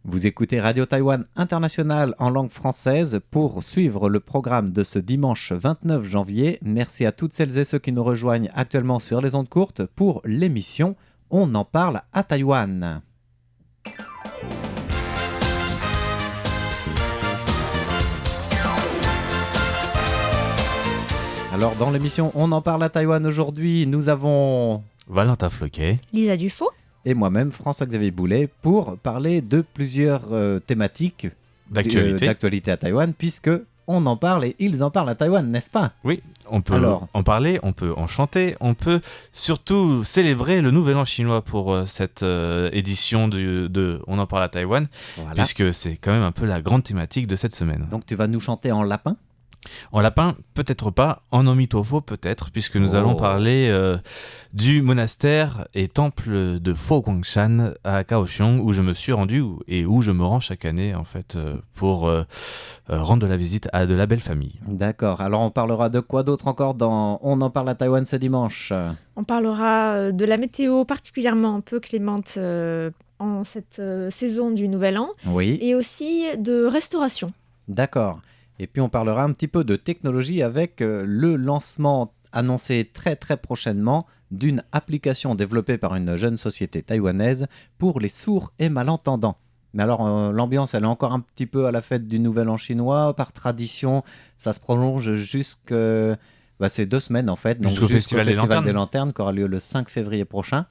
Vous écoutez Radio Taïwan International en langue française pour suivre le programme de ce dimanche 29 janvier. Merci à toutes celles et ceux qui nous rejoignent actuellement sur les ondes courtes pour l'émission On en parle à Taïwan. Alors dans l'émission On en parle à Taïwan aujourd'hui, nous avons Valentin Floquet, Lisa Dufaux et moi-même François-Xavier Boulet pour parler de plusieurs thématiques d'actualité à Taïwan, puisque on en parle et ils en parlent à Taïwan, n'est-ce pas? Oui, on peut en parler, on peut en chanter, on peut surtout célébrer le Nouvel An chinois pour cette édition de On en parle à Taïwan, voilà. Puisque c'est quand même un peu la grande thématique de cette semaine. Donc tu vas nous chanter en lapin? En lapin, peut-être pas. En omitofo, peut-être, puisque nous allons parler du monastère et temple de Fo Guangshan à Kaohsiung, où je me suis rendu et où je me rends chaque année, en fait, pour rendre de la visite à de la belle famille. D'accord. Alors, on parlera de quoi d'autre encore dans On en parle à Taïwan ce dimanche? On parlera de la météo particulièrement un peu clémente en cette saison du Nouvel An. Oui. Et aussi de restauration. D'accord. Et puis on parlera un petit peu de technologie avec le lancement annoncé très très prochainement d'une application développée par une jeune société taïwanaise pour les sourds et malentendants. Mais alors l'ambiance elle est encore un petit peu à la fête du Nouvel An chinois, par tradition ça se prolonge jusqu'à... c'est 2 semaines en fait, donc jusqu'au Festival des Lanternes qui aura lieu le 5 février prochain.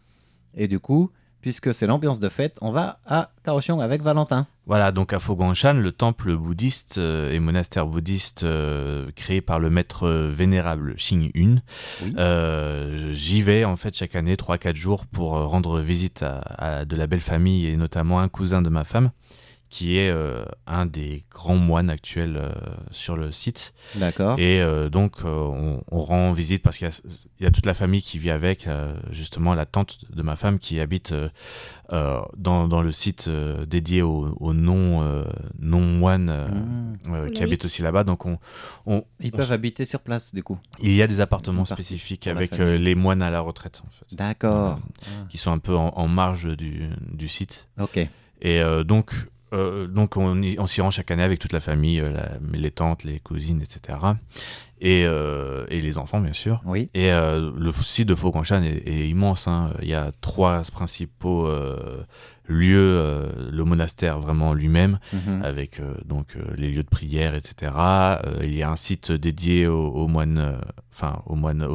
Et du coup, puisque c'est l'ambiance de fête, on va à Kaohsiung avec Valentin. Voilà, donc à Fo Guangshan, le temple bouddhiste et monastère bouddhiste créé par le maître vénérable Xing Yun. Oui. J'y vais en fait chaque année 3-4 jours pour rendre visite à de la belle famille et notamment un cousin de ma femme qui est un des grands moines actuels sur le site. D'accord. Et donc, on rend visite parce qu'il y a toute la famille qui vit avec, justement la tante de ma femme qui habite dans le site dédié aux non-moines qui habitent aussi là-bas. Donc, ils peuvent habiter sur place, du coup. Il y a des appartements spécifiques avec les moines à la retraite, en fait. D'accord. Qui sont un peu en marge du site. Ok. Et donc on s'y rend chaque année avec toute la famille, les tantes, les cousines, etc. Et les enfants, bien sûr. Oui. Et le site de Fo Guangshan est immense. Hein. Il y a 3 principaux lieux, le monastère vraiment lui-même, avec les lieux de prière, etc. Il y a un site dédié au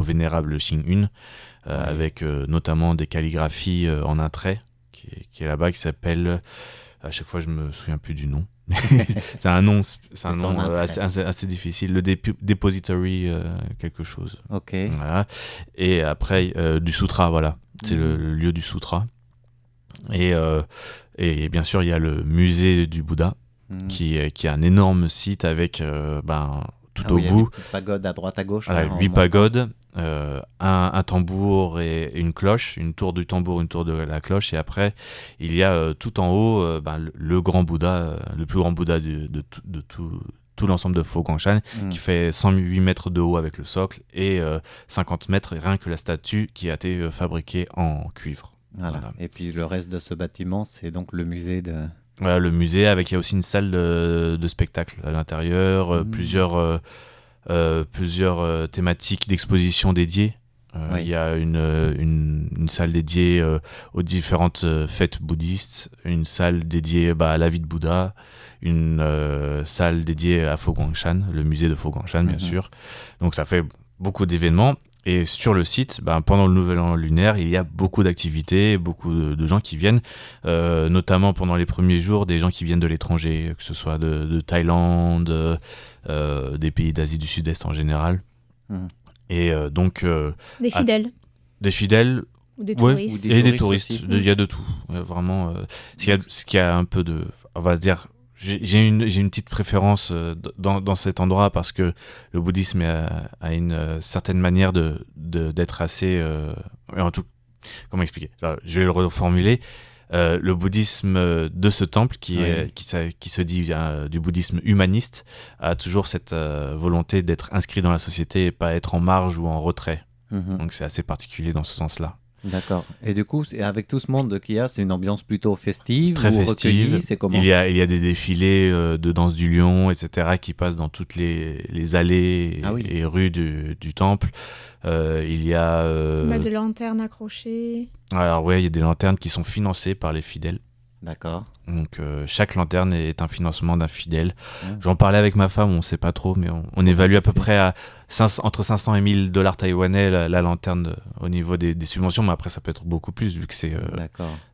vénérable Xing Yun, avec notamment des calligraphies en un trait, qui est là-bas, qui s'appelle... À chaque fois, je me souviens plus du nom. c'est un nom assez difficile. Le Depository quelque chose. Ok. Voilà. Et après, du sutra, voilà. C'est le lieu du sutra. Et bien sûr, il y a le musée du Bouddha, qui est un énorme site avec tout au bout. Il y a des petites pagodes à droite à gauche. Voilà, 8 pagodes. Un tambour et une cloche, une tour du tambour, une tour de la cloche, et après il y a tout en haut le grand Bouddha, le plus grand Bouddha de tout l'ensemble de Fo Guangshan, qui fait 108 mètres de haut avec le socle et 50 mètres rien que la statue qui a été fabriquée en cuivre. Voilà. Et puis le reste de ce bâtiment, c'est donc le musée de... Voilà, le musée, avec il y a aussi une salle de spectacle à l'intérieur, plusieurs thématiques d'exposition dédiées. Il y a une salle dédiée aux différentes fêtes bouddhistes, une salle dédiée à la vie de Bouddha, une salle dédiée à Fo Guangshan, le musée de Fo Guangshan, bien sûr. Donc ça fait beaucoup d'événements. Et sur le site, pendant le Nouvel An lunaire, il y a beaucoup d'activités, beaucoup de gens qui viennent, notamment pendant les premiers jours, des gens qui viennent de l'étranger, que ce soit de Thaïlande, des pays d'Asie du Sud-Est en général. Et donc... des fidèles. Des fidèles. Ou des touristes. Et des touristes. Il y a de tout. Vraiment, ce qui a un peu de... On va dire... J'ai une petite préférence dans cet endroit parce que le bouddhisme a une certaine manière d'être assez... en tout, comment expliquer ? Je vais le reformuler. Le bouddhisme de ce temple, qui se dit du bouddhisme humaniste, a toujours cette volonté d'être inscrit dans la société et pas être en marge ou en retrait. Donc c'est assez particulier dans ce sens-là. D'accord. Et du coup, avec tout ce monde qu'il y a, c'est une ambiance plutôt festive Très ou festive. recueillie, c'est comment? Il y a des défilés de danse du lion, etc., qui passent dans toutes les allées et rues du temple. Il y a... des lanternes accrochées. Alors ouais, il y a des lanternes qui sont financées par les fidèles. D'accord. Donc chaque lanterne est un financement d'un fidèle. J'en parlais avec ma femme, on ne sait pas trop, mais on évalue à peu près à entre 500 et 1000 dollars taïwanais la lanterne au niveau des subventions, mais après ça peut être beaucoup plus vu que c'est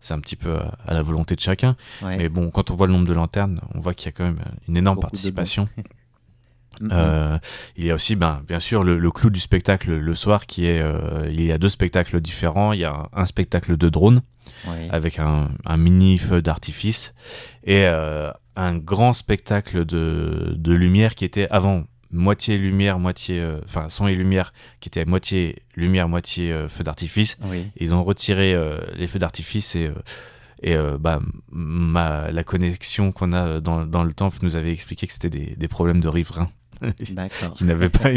un petit peu à la volonté de chacun. Ouais. Mais bon, quand on voit le nombre de lanternes, on voit qu'il y a quand même une énorme participation. Il y a aussi bien sûr le clou du spectacle le soir qui est il y a 2 spectacles différents. Il y a un spectacle de drone avec un mini feu d'artifice et un grand spectacle de lumière qui était avant moitié lumière, moitié son et lumière, qui était moitié lumière, moitié feu d'artifice. Et ils ont retiré les feux d'artifice et la connexion qu'on a dans le temple nous avait expliqué que c'était des problèmes de riverains qui n'avaient pas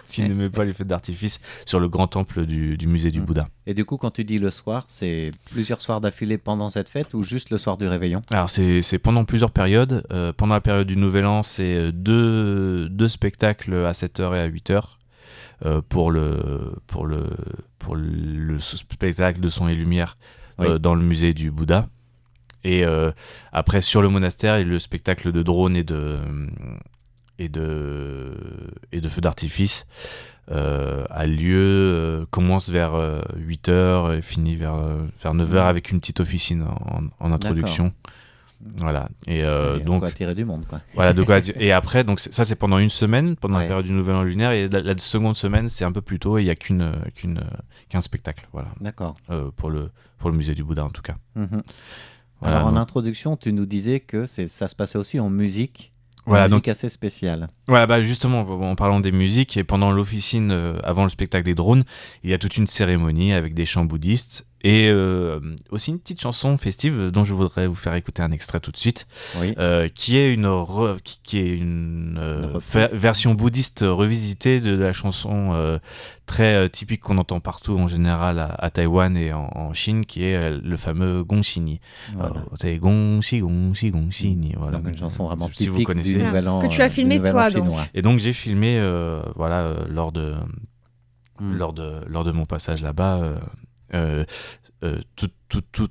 qui n'aimaient pas les feux d'artifice sur le grand temple du musée du Bouddha. Et du coup, quand tu dis le soir, c'est plusieurs soirs d'affilée pendant cette fête ou juste le soir du réveillon? Alors c'est pendant plusieurs périodes. Pendant la période du Nouvel An, c'est deux spectacles à 7h et à 8h pour le spectacle de son et lumière dans le musée du Bouddha. Et après, sur le monastère, le spectacle de drone et de feux d'artifice a lieu, commence vers 8h et finit vers 9h avec une petite officine en introduction. Voilà. Et donc, de quoi attirer du monde, quoi. Voilà, de quoi et après, donc ça c'est pendant une semaine, pendant la période du Nouvel An lunaire, et la seconde semaine c'est un peu plus tôt et il n'y a qu'un spectacle. Voilà. D'accord. Pour le musée du Bouddha en tout cas. Voilà, alors en introduction, tu nous disais que ça se passait aussi en musique. Voilà, musique assez spéciale. Voilà, justement, en parlant des musiques, et pendant l'officine, avant le spectacle des drones, il y a toute une cérémonie avec des chants bouddhistes et aussi une petite chanson festive dont je voudrais vous faire écouter un extrait tout de suite, qui est une version bouddhiste revisitée de la chanson très typique qu'on entend partout en général à Taïwan et en Chine, qui est le fameux Gongxini. C'est Gongxi, Gongxi, Gongxini. Voilà. Donc une chanson vraiment typique, si vous connaissez. du Nouvel An, que tu as filmé toi donc. Et donc j'ai filmé lors de mon passage là-bas tout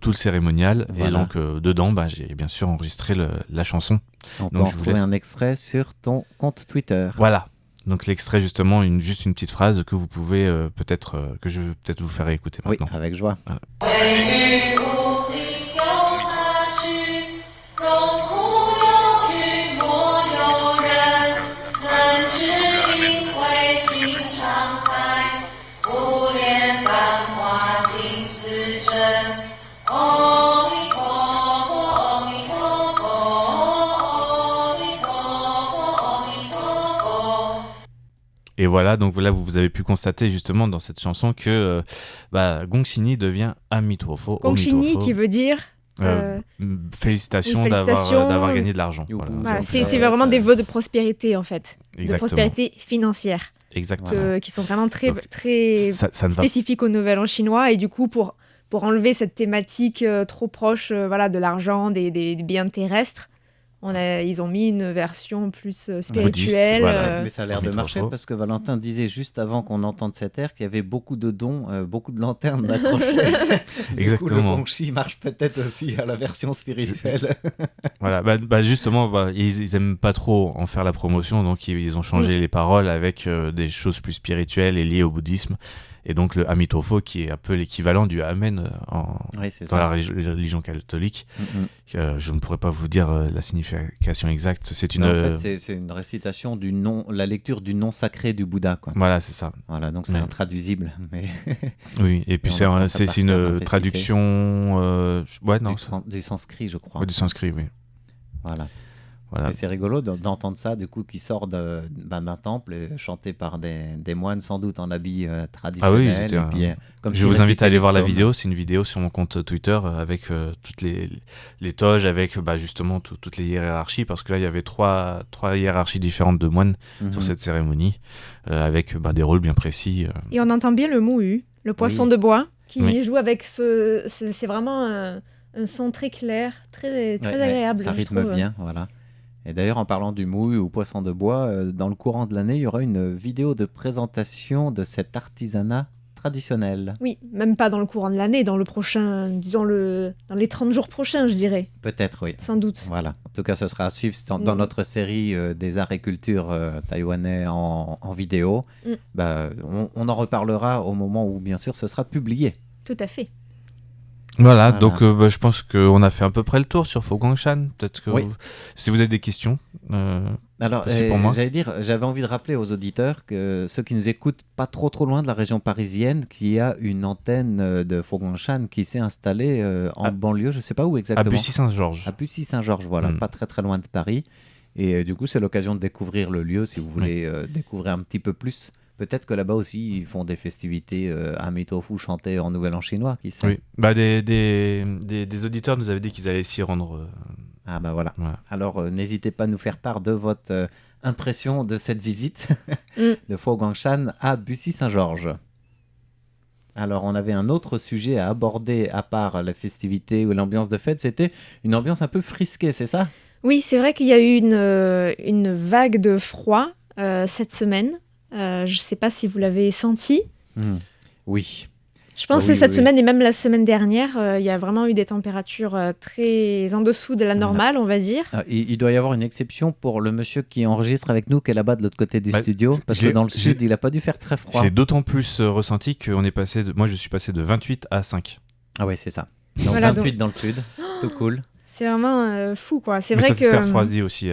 le cérémonial. Voilà. Et donc dedans j'ai bien sûr enregistré la chanson. On peut en retrouver un extrait sur ton compte Twitter. Voilà. Donc l'extrait justement, juste une petite phrase que vous pouvez que je vais peut-être vous faire écouter maintenant. Oui, avec joie. Voilà. Et voilà, donc là vous avez pu constater justement dans cette chanson que Gongxini devient Amitofo. Gongxini qui veut dire félicitations d'avoir gagné de l'argent. Voilà, c'est vraiment des vœux de prospérité en fait. Exactement. De prospérité financière. Exactement. Qui sont vraiment très spécifiques au Nouvel An chinois, et du coup pour enlever cette thématique trop proche de l'argent, des biens terrestres, ils ont mis une version plus spirituelle. Mais ça a l'air de marcher parce que Valentin disait juste avant qu'on entende cette air qu'il y avait beaucoup de dons, beaucoup de lanternes d'accrocher. Exactement. Du coup, le Gongxi marche peut-être aussi à la version spirituelle. Voilà, justement, ils aiment pas trop en faire la promotion, donc ils ont changé les paroles avec des choses plus spirituelles et liées au bouddhisme. Et donc le Amitofo, qui est un peu l'équivalent du Amen dans la religion catholique. Je ne pourrais pas vous dire la signification exacte. C'est une récitation du nom, la lecture du nom sacré du Bouddha, quoi. Voilà, c'est ça. Voilà, donc c'est intraduisible. Mais oui, et puis c'est une traduction du sanskrit, je crois. Ouais, du sanskrit, oui. Voilà. Et c'est rigolo d'entendre ça, du coup, qui sort d'un temple, chanté par des moines, sans doute en habits traditionnels. Ah oui, je vous invite à aller voir la vidéo. C'est une vidéo sur mon compte Twitter avec toutes les toges, avec justement toutes les hiérarchies, parce que là, il y avait trois hiérarchies différentes de moines sur cette cérémonie, avec des rôles bien précis. Et on entend bien le mohu, le poisson de bois, qui joue avec c'est vraiment un son très clair, très agréable. Ça rythme bien, voilà. Et d'ailleurs, en parlant du mouille ou poisson de bois, dans le courant de l'année, il y aura une vidéo de présentation de cet artisanat traditionnel. Oui, même pas dans le courant de l'année, dans le prochain, disons dans les 30 jours prochains, je dirais. Peut-être, oui. Sans doute. Voilà. En tout cas, ce sera à suivre dans notre série des arts et cultures taïwanais en vidéo. On en reparlera au moment où, bien sûr, ce sera publié. Tout à fait. Voilà, donc je pense qu'on a fait à peu près le tour sur Fo Guangshan. Peut-être que si vous avez des questions, alors pour moi. J'avais envie de rappeler aux auditeurs que ceux qui nous écoutent pas trop loin de la région parisienne, qu'il y a une antenne de Fo Guangshan qui s'est installée en banlieue, je sais pas où exactement. À Bussy-Saint-Georges. À Bussy-Saint-Georges, voilà, pas très loin de Paris. Et du coup, c'est l'occasion de découvrir le lieu si vous voulez découvrir un petit peu plus. Peut-être que là-bas aussi, ils font des festivités à Mitofu chanté en Nouvel An chinois, qui sait. Oui, des auditeurs nous avaient dit qu'ils allaient s'y rendre. Ah bah voilà. Alors, n'hésitez pas à nous faire part de votre impression de cette visite de Fo Guangshan à Bussy-Saint-Georges. Alors, on avait un autre sujet à aborder à part la festivité ou l'ambiance de fête, c'était une ambiance un peu frisquée, c'est ça ? Oui, c'est vrai qu'il y a eu une vague de froid cette semaine. Je ne sais pas si vous l'avez senti. Oui. Je pense que cette semaine et même la semaine dernière, il y a vraiment eu des températures très en dessous de la normale, on va dire. Il doit y avoir une exception pour le monsieur qui enregistre avec nous, qui est là-bas de l'autre côté du studio, parce que dans le sud, il n'a pas dû faire très froid. J'ai d'autant plus ressenti qu'on est passé moi, je suis passé de 28 à 5. Ah ouais, c'est ça. Donc 28 dans le sud, tout cool. C'est vraiment fou, quoi. C'est mais vrai ça s'était refroidi aussi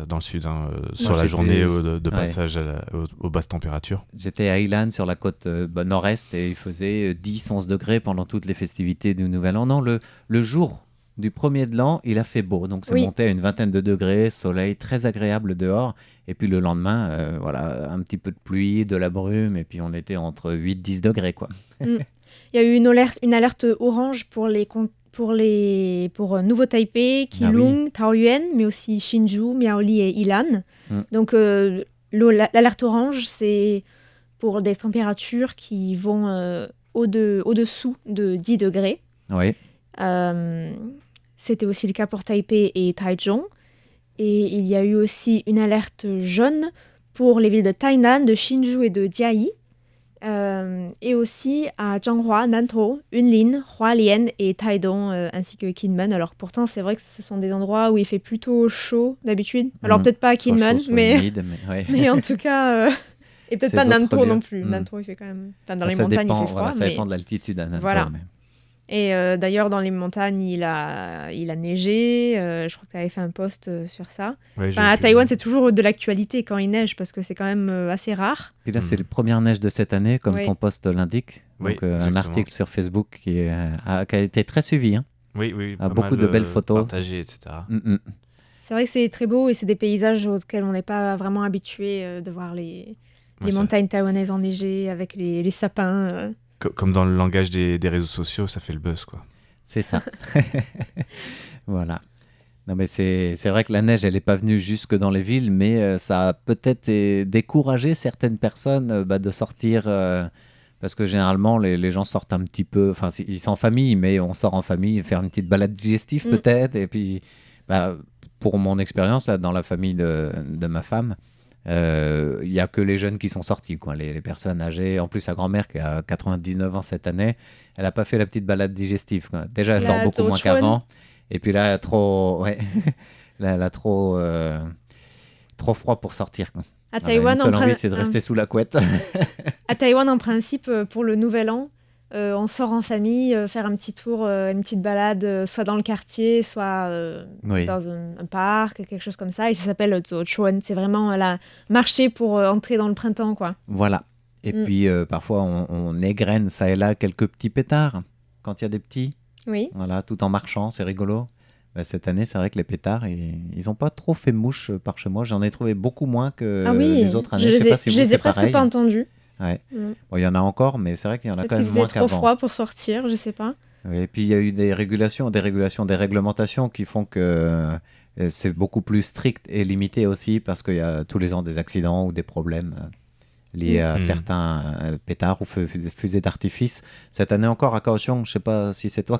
dans le sud, sur la journée de passage aux basses températures. J'étais à Ilan, sur la côte nord-est, et il faisait 10-11 degrés pendant toutes les festivités du Nouvel An. Non, le jour du premier de l'an, il a fait beau. Donc c'est monté à une vingtaine de degrés, soleil très agréable dehors. Et puis le lendemain, un petit peu de pluie, de la brume, et puis on était entre 8-10 degrés, quoi. Il y a eu une alerte orange pour Nouveau Taipei, Keelung, Taoyuan, mais aussi Hsinchu, Miaoli et Ilan. Donc l'alerte orange, c'est pour des températures qui vont au-dessous de 10 degrés. Oui. C'était aussi le cas pour Taipei et Taichung. Et il y a eu aussi une alerte jaune pour les villes de Tainan, de Hsinchu et de Jiayi. Et aussi à Zhanghua, Nantou, Yunlin, Hualien et Taidong, ainsi que Kinmen. Alors pourtant, c'est vrai que ce sont des endroits où il fait plutôt chaud d'habitude. Alors peut-être pas à Kinmen, mais en tout cas... et peut-être pas Nantou non plus. Nantou, il fait quand même... Enfin, dans les montagnes, il fait froid. Ça dépend de l'altitude à Nantou. Voilà. Et d'ailleurs, dans les montagnes, il a neigé. Je crois que tu avais fait un post sur ça. Ouais, à Taïwan, c'est toujours de l'actualité quand il neige, parce que c'est quand même assez rare. Et là, c'est les premières neiges de cette année, comme ton post l'indique. Donc, un article sur Facebook qui a été très suivi. Hein. Oui. Beaucoup de belles photos. Partagées, etc. C'est vrai que c'est très beau et c'est des paysages auxquels on n'est pas vraiment habitué de voir les montagnes taïwanaises enneigées avec les sapins. Comme dans le langage des réseaux sociaux, ça fait le buzz, quoi. C'est ça. Voilà. Non, mais c'est vrai que la neige, elle n'est pas venue jusque dans les villes, mais ça a peut-être découragé certaines personnes de sortir, parce que généralement, les gens sortent un petit peu, enfin, ils sont en famille, mais on sort en famille, faire une petite balade digestive peut-être, et puis, pour mon expérience, là, dans la famille de ma femme, il n'y a que les jeunes qui sont sortis, quoi. Les personnes âgées. En plus, sa grand-mère qui a 99 ans cette année, elle n'a pas fait la petite balade digestive, quoi. Déjà, elle sort beaucoup moins qu'avant. Et puis là, elle a trop froid pour sortir, quoi. À Taïwan, une seule envie, c'est de rester sous la couette. À Taïwan, en principe, pour le Nouvel An, on sort en famille, faire un petit tour, une petite balade, soit dans le quartier, soit dans un parc, quelque chose comme ça. Et ça s'appelle Zuochuan. C'est vraiment marcher pour entrer dans le printemps, quoi. Voilà. Et puis, parfois, on égrène ça et là quelques petits pétards, quand il y a des petits. Oui. Voilà, tout en marchant, c'est rigolo. Cette année, c'est vrai que les pétards, ils n'ont pas trop fait mouche par chez moi. J'en ai trouvé beaucoup moins que les autres années. Je les ai presque pas entendus. Ouais. Bon, il y en a encore, mais c'est vrai qu'il y en a quand même moins qu'avant. Peut-être trop froid pour sortir, je sais pas. Et puis il y a eu des réglementations qui font que c'est beaucoup plus strict et limité aussi, parce qu'il y a tous les ans des accidents ou des problèmes liées à certains pétards ou fusées d'artifice. Cette année encore, à Kaohsiung, je ne sais pas si c'est toi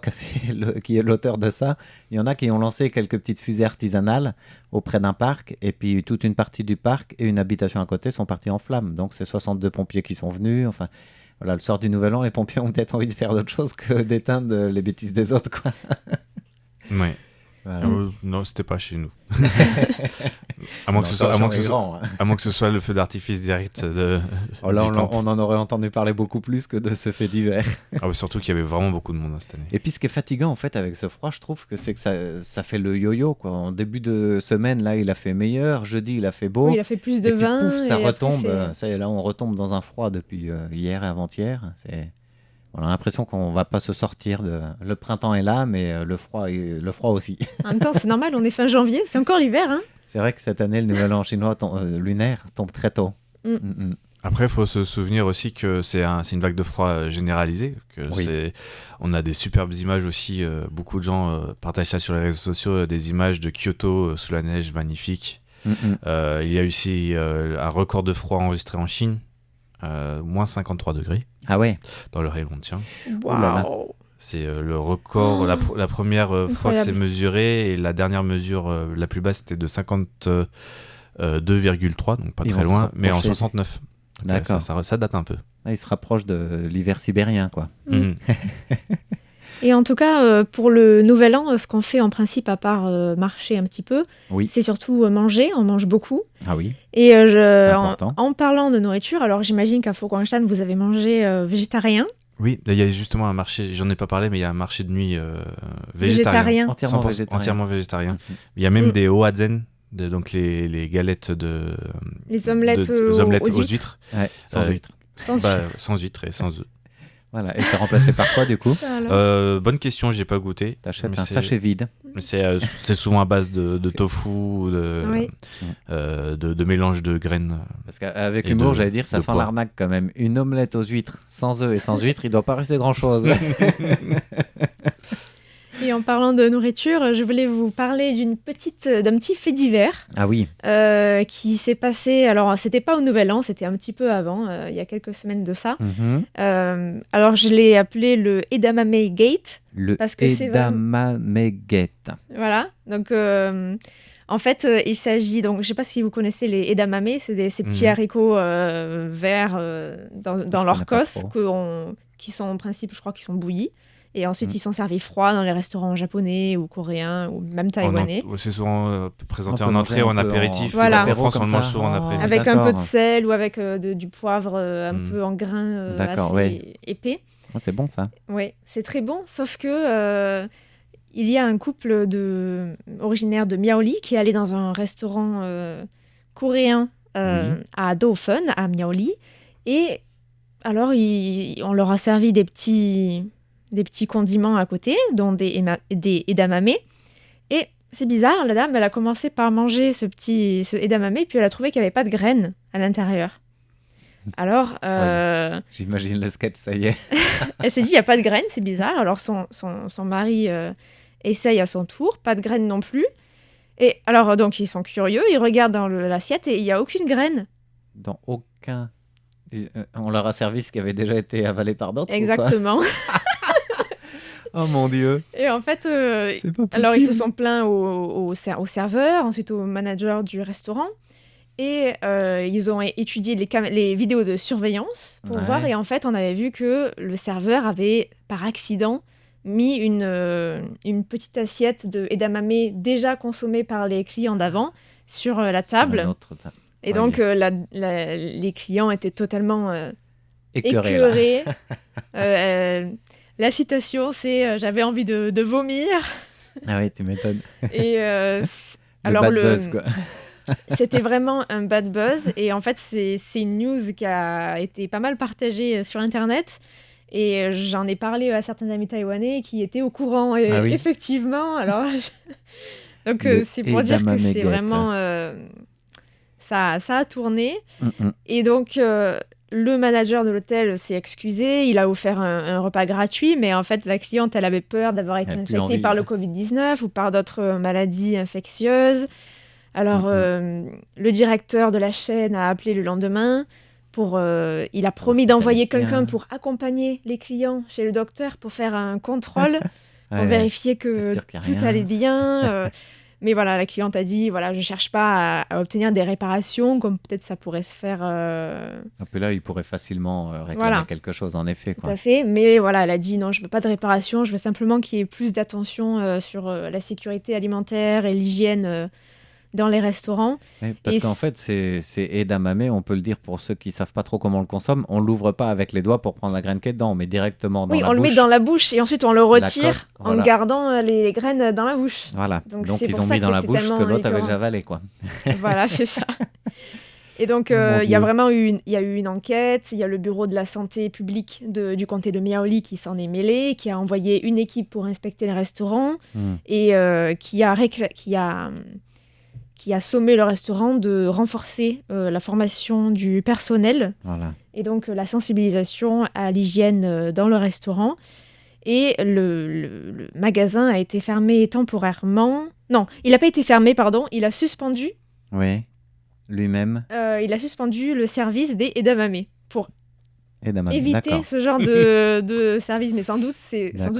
qui est l'auteur de ça, il y en a qui ont lancé quelques petites fusées artisanales auprès d'un parc, et puis toute une partie du parc et une habitation à côté sont partis en flammes. Donc c'est 62 pompiers qui sont venus. Enfin, voilà, le soir du Nouvel An, les pompiers ont peut-être envie de faire d'autre chose que d'éteindre les bêtises des autres, quoi. Ouais. Voilà. Non, c'était pas chez nous. à moins que ce soit le feu d'artifice direct là, on en aurait entendu parler beaucoup plus que de ce fait divers. Surtout qu'il y avait vraiment beaucoup de monde cette année. Et puis ce qui est fatigant en fait avec ce froid, je trouve que c'est que ça fait le yo-yo, quoi. En début de semaine, là, il a fait meilleur. Jeudi, il a fait beau. Oui, il a fait plus de 20. Pouf, ça retombe. Ça y est, là, on retombe dans un froid depuis hier et avant-hier. On a l'impression qu'on ne va pas se sortir. Le printemps est là, mais le froid aussi. En même temps, c'est normal, on est fin janvier, c'est encore l'hiver. Hein. C'est vrai que cette année, le Nouvel An chinois lunaire tombe très tôt. Après, il faut se souvenir aussi que c'est une vague de froid généralisée. On a des superbes images aussi. Beaucoup de gens partagent ça sur les réseaux sociaux, des images de Kyoto sous la neige magnifiques. Il y a aussi un record de froid enregistré en Chine. Moins 53 degrés. Ah ouais. Dans le Heilongjiang. Waouh. C'est le record. La première fois que c'est mesuré, et la dernière mesure la plus basse c'était de 52,3, donc pas très loin, mais en 69. D'accord. Ça date un peu. Il se rapproche de l'hiver sibérien, quoi. Et en tout cas, pour le Nouvel An, ce qu'on fait en principe, à part marcher un petit peu, c'est surtout manger. On mange beaucoup. Ah oui. Et en parlant de nourriture, alors j'imagine qu'à Fo-Guangshan, vous avez mangé végétarien. Oui, il y a justement un marché, j'en ai pas parlé, mais il y a un marché de nuit végétarien. Entièrement végétarien. Il y a même des oazen, donc les galettes les omelettes, aux huîtres. Ouais, sans huîtres. Sans huîtres et sans œufs. Voilà, et c'est remplacé par quoi du coup ? Bonne question, j'ai pas goûté. T'achètes un sachet vide. Mais c'est souvent à base de tofu, de mélange de graines. Parce qu'avec humour, j'allais dire, ça sent l'arnaque quand même. Une omelette aux huîtres, sans œufs et sans huîtres, il doit pas rester grand chose. Et en parlant de nourriture, je voulais vous parler d'un petit fait divers. Ah oui. Qui s'est passé. Alors, c'était pas au Nouvel An, c'était un petit peu avant, il y a quelques semaines de ça. Alors, je l'ai appelé le Edamame Gate. Edamame Gate. Voilà. Donc, en fait, il s'agit. Donc, je sais pas si vous connaissez les edamame, c'est ces petits haricots verts dans leur cosse qui sont en principe, je crois, qui sont bouillis. Et ensuite, ils sont servis froids dans les restaurants japonais ou coréens ou même taïwanais. C'est souvent présenté en entrée ou en apéritif. Voilà. En France, on le mange souvent en apéritif. Avec un peu de sel ou avec du poivre un peu en grains assez épais. C'est bon ça. Oui, c'est très bon. Sauf que il y a un couple originaire de Miaoli qui est allé dans un restaurant coréen à Dauphin, à Miaoli. Et alors, on leur a servi des petits condiments à côté, dont des edamame. Et c'est bizarre, la dame, elle a commencé par manger ce edamame, puis elle a trouvé qu'il n'y avait pas de graines à l'intérieur. Alors... J'imagine le sketch, ça y est. Elle s'est dit, il n'y a pas de graines, c'est bizarre. Alors son mari essaye à son tour, pas de graines non plus. Et alors, donc, ils sont curieux, ils regardent dans l'assiette et il n'y a aucune graine. Dans aucun... On leur a servi ce qui avait déjà été avalé par d'autres. Exactement. Oh mon Dieu. Et en fait, alors ils se sont plaints au serveur, ensuite au manager du restaurant. Et ils ont étudié les vidéos de surveillance pour voir. Et en fait, on avait vu que le serveur avait, par accident, mis une petite assiette de edamame déjà consommée par les clients d'avant sur la table. Et donc, les clients étaient totalement écœurés. La citation, c'est « J'avais envie de vomir ». Ah oui, tu m'étonnes. Et buzz, quoi. C'était vraiment un bad buzz. Et en fait, c'est une news qui a été pas mal partagée sur Internet. Et j'en ai parlé à certains amis taïwanais qui étaient au courant. Et effectivement, alors... Donc, c'est pour dire que c'est vraiment... ça a tourné. Et donc... le manager de l'hôtel s'est excusé, il a offert un repas gratuit, mais en fait, la cliente, elle avait peur d'avoir été infectée par le Covid-19 ou par d'autres maladies infectieuses. Alors, le directeur de la chaîne a appelé le lendemain il a promis d'envoyer quelqu'un pour accompagner les clients chez le docteur pour faire un contrôle, pour vérifier que tout allait bien. Mais voilà, la cliente a dit, voilà, je ne cherche pas à obtenir des réparations, comme peut-être ça pourrait se faire... Un peu là, il pourrait facilement réclamer quelque chose, en effet. Tout à fait, mais voilà, elle a dit, non, je ne veux pas de réparation, je veux simplement qu'il y ait plus d'attention sur la sécurité alimentaire et l'hygiène dans les restaurants. Parce qu'en fait, c'est edamame, on peut le dire pour ceux qui ne savent pas trop comment on le consomme, on ne l'ouvre pas avec les doigts pour prendre la graine qui est dedans, on met directement dans la bouche. Oui, on le met dans la bouche et ensuite on le retire en gardant les graines dans la bouche. Voilà, donc ils ont mis dans la bouche que l'autre avait déjà avalé, quoi. Voilà, c'est ça. Et donc, il y a vraiment eu une enquête, il y a le bureau de la santé publique du comté de Miaoli qui s'en est mêlé, qui a envoyé une équipe pour inspecter les restaurants et qui a sommé le restaurant de renforcer la formation du personnel et donc la sensibilisation à l'hygiène dans le restaurant. Et le magasin a été fermé temporairement. Non, il n'a pas été fermé, pardon. Il a suspendu. Oui, lui-même. Il a suspendu le service des edamame pour éviter ce genre de service. Mais sans doute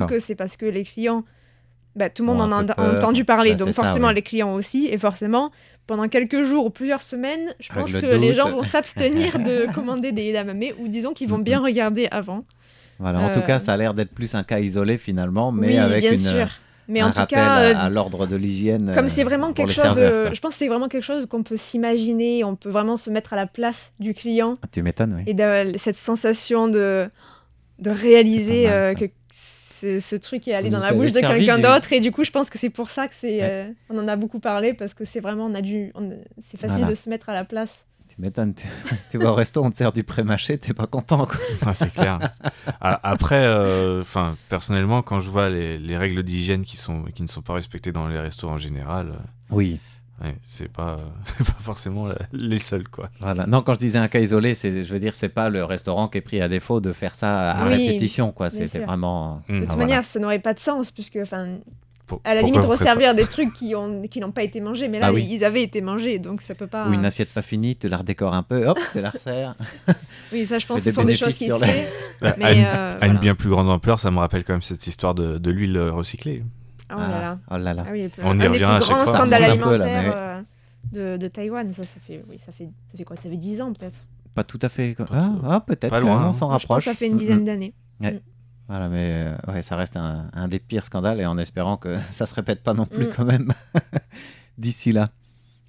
que c'est parce que les clients... tout le monde en a entendu parler, donc forcément les clients aussi, et forcément, pendant quelques jours ou plusieurs semaines, je pense que les gens vont s'abstenir de commander des edamame, ou disons qu'ils vont bien regarder avant. Voilà, en tout cas, ça a l'air d'être plus un cas isolé finalement, mais oui, avec bien sûr. Mais un en tout rappel cas, à l'ordre de l'hygiène. Comme c'est vraiment quelque chose, je pense que c'est vraiment quelque chose qu'on peut s'imaginer, on peut vraiment se mettre à la place du client. Tu m'étonnes, oui. Et cette sensation de réaliser que ce truc est allé dans la bouche de quelqu'un d'autre, et du coup je pense que c'est pour ça que on en a beaucoup parlé, parce que c'est vraiment c'est facile de se mettre à la place. Tu m'étonnes, tu vas au resto, on te sert du pré-mâché, t'es pas content, quoi. Ah, c'est clair. Après, personnellement, quand je vois les règles d'hygiène qui ne sont pas respectées dans les restaurants en général, oui. C'est pas forcément les seuls, quoi. Voilà. Non, quand je disais un cas isolé, je veux dire, c'est pas le restaurant qui est pris à défaut de faire ça à répétition, quoi. C'était vraiment... De toute manière, ça n'aurait pas de sens, puisque... à la limite, resservir des trucs qui n'ont pas été mangés, mais là, ils avaient été mangés, donc ça peut pas... Ou une assiette pas finie, tu la redécores un peu, hop, tu la resserres. Oui, ça, je pense que ce sont des choses qui se font. À une bien plus grande ampleur, ça me rappelle quand même cette histoire de l'huile recyclée. Oh là là. Ah oui, on y revient un des plus grands scandales alimentaires de Taïwan. Ça fait quoi? Ça fait 10 ans, peut-être? Pas tout à fait. Peut-être, pas loin, on s'en rapproche. Je pense que ça fait une dizaine d'années. Voilà, mais ça reste un des pires scandales, et en espérant que ça se répète pas non plus quand même d'ici là.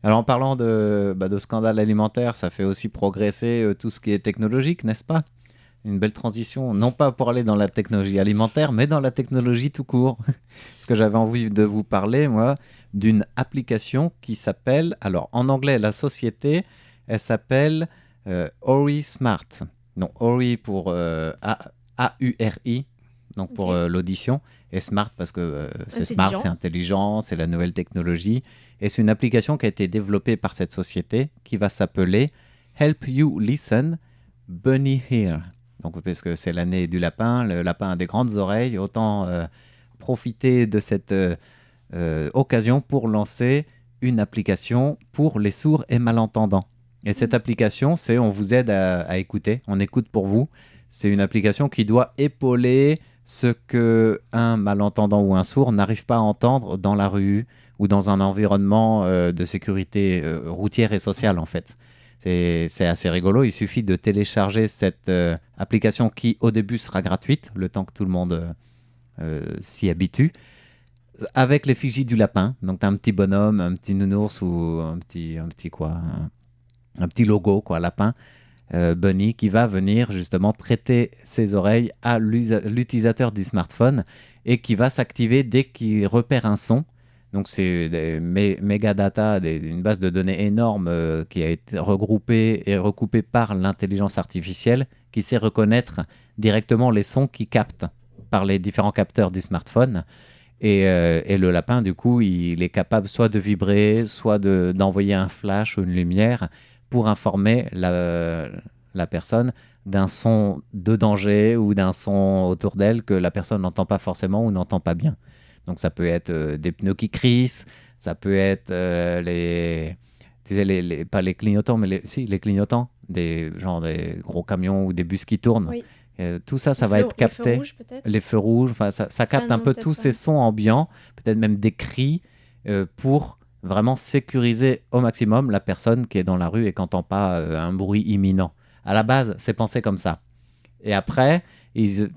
Alors en parlant de scandales alimentaires, ça fait aussi progresser tout ce qui est technologique, n'est-ce pas? Une belle transition, non pas pour aller dans la technologie alimentaire, mais dans la technologie tout court. Parce que j'avais envie de vous parler, moi, d'une application qui s'appelle, alors en anglais, la société, elle s'appelle Ori Smart. Donc Ori pour A-U-R-I, donc pour l'audition, et Smart parce que c'est smart, c'est intelligent, c'est la nouvelle technologie. Et c'est une application qui a été développée par cette société qui va s'appeler Help You Listen Bunny Ear. Donc, parce que c'est l'année du lapin, le lapin a des grandes oreilles, autant profiter de cette occasion pour lancer une application pour les sourds et malentendants. Et cette application, c'est on vous aide à écouter, on écoute pour vous. C'est une application qui doit épauler ce qu'un malentendant ou un sourd n'arrive pas à entendre dans la rue ou dans un environnement de sécurité routière et sociale, en fait. C'est assez rigolo, il suffit de télécharger cette application qui au début sera gratuite, le temps que tout le monde s'y habitue, avec l'effigie du lapin. Donc tu as un petit bonhomme, un petit nounours ou un petit logo, quoi, lapin, Bunny, qui va venir justement prêter ses oreilles à l'utilisateur du smartphone et qui va s'activer dès qu'il repère un son. Donc c'est des mégadata, une base de données énorme qui a été regroupée et recoupée par l'intelligence artificielle qui sait reconnaître directement les sons qu'il capte par les différents capteurs du smartphone. Et le lapin, du coup, il est capable soit de vibrer, soit d'envoyer un flash ou une lumière pour informer la personne d'un son de danger ou d'un son autour d'elle que la personne n'entend pas forcément ou n'entend pas bien. Donc ça peut être des pneus qui crissent, ça peut être pas les clignotants, mais les clignotants des gros camions ou des bus qui tournent. Oui. Tout ça va être capté. Les feux rouges, peut-être. Les feux rouges, ça capte un peu tous ces sons ambiants, peut-être même des cris, pour vraiment sécuriser au maximum la personne qui est dans la rue et qui n'entend pas un bruit imminent. À la base, c'est pensé comme ça. Et après, ils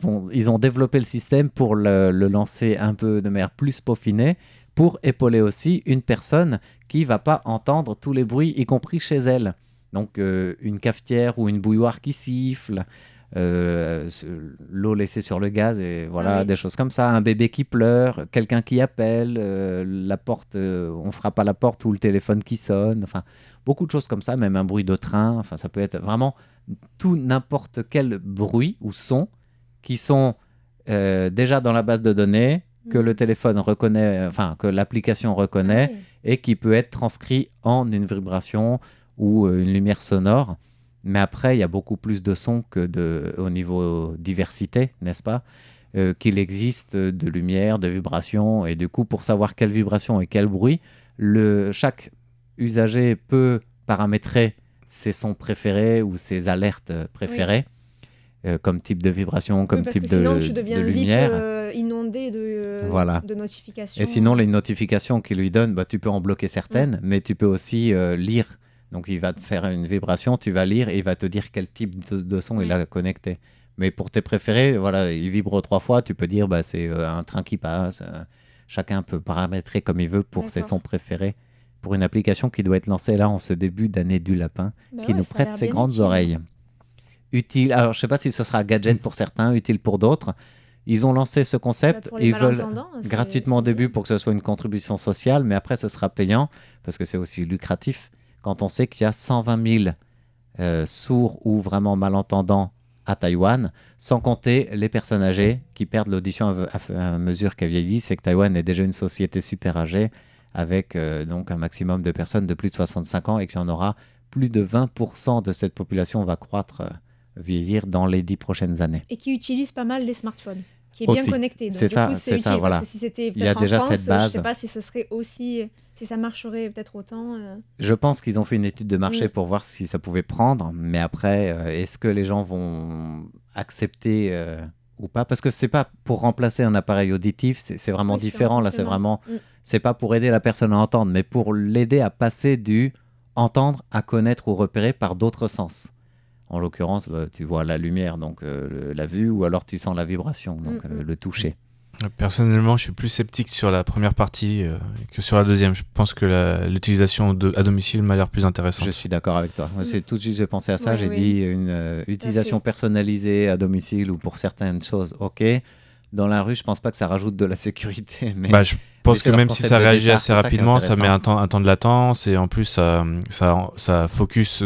ont développé le système pour le lancer un peu de manière plus peaufinée, pour épauler aussi une personne qui ne va pas entendre tous les bruits, y compris chez elle. Donc, une cafetière ou une bouilloire qui siffle, l'eau laissée sur le gaz, et voilà, des choses comme ça. Un bébé qui pleure, quelqu'un qui appelle, la porte, on frappe à la porte ou le téléphone qui sonne. Enfin, beaucoup de choses comme ça, même un bruit de train. Enfin, ça peut être vraiment tout n'importe quel bruit ou son qui sont déjà dans la base de données, que le téléphone reconnaît, que l'application reconnaît, et qui peut être transcrit en une vibration ou une lumière sonore. Mais après, il y a beaucoup plus de sons au niveau diversité, n'est-ce pas, qu'il existe de lumière, de vibrations. Et du coup, pour savoir quelle vibration et quel bruit, chaque usager peut paramétrer ses sons préférés ou ses alertes préférées, comme type de vibration, comme type de lumière. Sinon, tu deviens vite inondé de notifications. Et sinon, les notifications qu'il lui donne, tu peux en bloquer certaines, mais tu peux aussi lire. Donc, il va te faire une vibration, tu vas lire et il va te dire quel type de son il a connecté. Mais pour tes préférés, voilà, il vibre 3 fois, tu peux dire c'est un train qui passe. Chacun peut paramétrer comme il veut pour ses sons préférés. Pour une application qui doit être lancée là en ce début d'année du lapin, qui nous prête ses grandes oreilles. Utile. Alors, je ne sais pas si ce sera gadget pour certains, utile pour d'autres. Ils ont lancé ce concept, ils veulent gratuitement au début pour que ce soit une contribution sociale, mais après ce sera payant parce que c'est aussi lucratif quand on sait qu'il y a 120 000 sourds ou vraiment malentendants à Taïwan, sans compter les personnes âgées qui perdent l'audition à mesure qu'elles vieillissent, et que Taïwan est déjà une société super âgée avec donc un maximum de personnes de plus de 65 ans, et qu'il y en aura plus de 20% de cette population va croître, vieillir dans les 10 prochaines années. Et qui utilisent pas mal les smartphones, qui est bien connecté. Donc, c'est ça, c'est ça, voilà. Parce que si c'était il y a déjà France, cette base. Je ne sais pas si ce serait aussi, si ça marcherait peut-être autant. Je pense qu'ils ont fait une étude de marché pour voir si ça pouvait prendre, mais après, est-ce que les gens vont accepter ou pas? Parce que c'est pas pour remplacer un appareil auditif, c'est vraiment différent. Là, c'est vraiment, c'est pas pour aider la personne à entendre, mais pour l'aider à passer du entendre à connaître ou repérer par d'autres sens. En l'occurrence, tu vois la lumière, donc la vue, ou alors tu sens la vibration, donc le toucher. Personnellement, je suis plus sceptique sur la première partie que sur la deuxième. Je pense que l'utilisation à domicile m'a l'air plus intéressante. Je suis d'accord avec toi. C'est tout de suite, j'ai pensé à ça. J'ai dit une utilisation personnalisée à domicile ou pour certaines choses, ok. Dans la rue, je pense pas que ça rajoute de la sécurité. Mais je pense que même si ça réagit assez rapidement, ça met un temps de latence, et en plus ça focus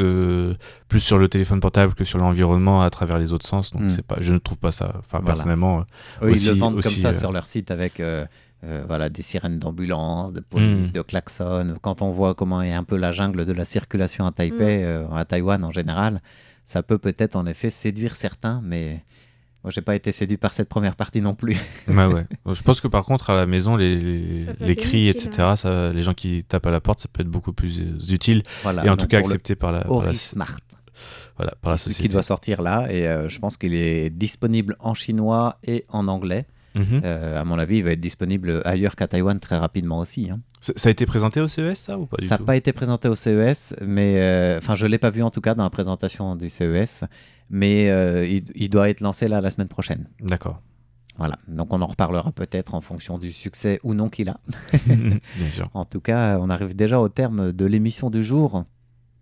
plus sur le téléphone portable que sur l'environnement à travers les autres sens. Donc je ne trouve pas ça. Enfin, personnellement, ils le vendent comme ça sur leur site avec des sirènes d'ambulance, de police, de klaxons. Quand on voit comment est un peu la jungle de la circulation à Taipei, à Taïwan en général, ça peut-être en effet séduire certains, mais moi, j'ai pas été séduit par cette première partie non plus. Je pense que par contre, à la maison, les cris, etc., ça, les gens qui tapent à la porte, ça peut être beaucoup plus utile. Et en tout cas, accepté par la Smart. Voilà, par la société. Qui doit sortir là. Et je pense qu'il est disponible en chinois et en anglais. À mon avis, il va être disponible ailleurs qu'à Taïwan très rapidement aussi. Ça a été présenté au CES, ça, ou pas du tout ? Ça n'a pas été présenté au CES, mais je ne l'ai pas vu en tout cas dans la présentation du CES. Mais il doit être lancé là la semaine prochaine. D'accord. Voilà, donc on en reparlera peut-être en fonction du succès ou non qu'il a. Bien sûr. En tout cas, on arrive déjà au terme de l'émission du jour.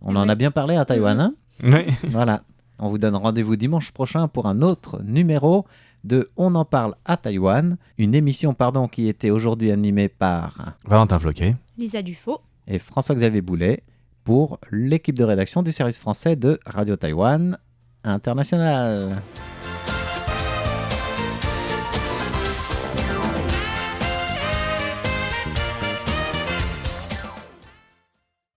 On en a bien parlé à Taïwan, hein ? Oui. Voilà, on vous donne rendez-vous dimanche prochain pour un autre numéro de On en parle à Taïwan, une émission qui était aujourd'hui animée par Valentin Floquet, Lisa Dufaux et François-Xavier Boulet pour l'équipe de rédaction du service français de Radio Taïwan International.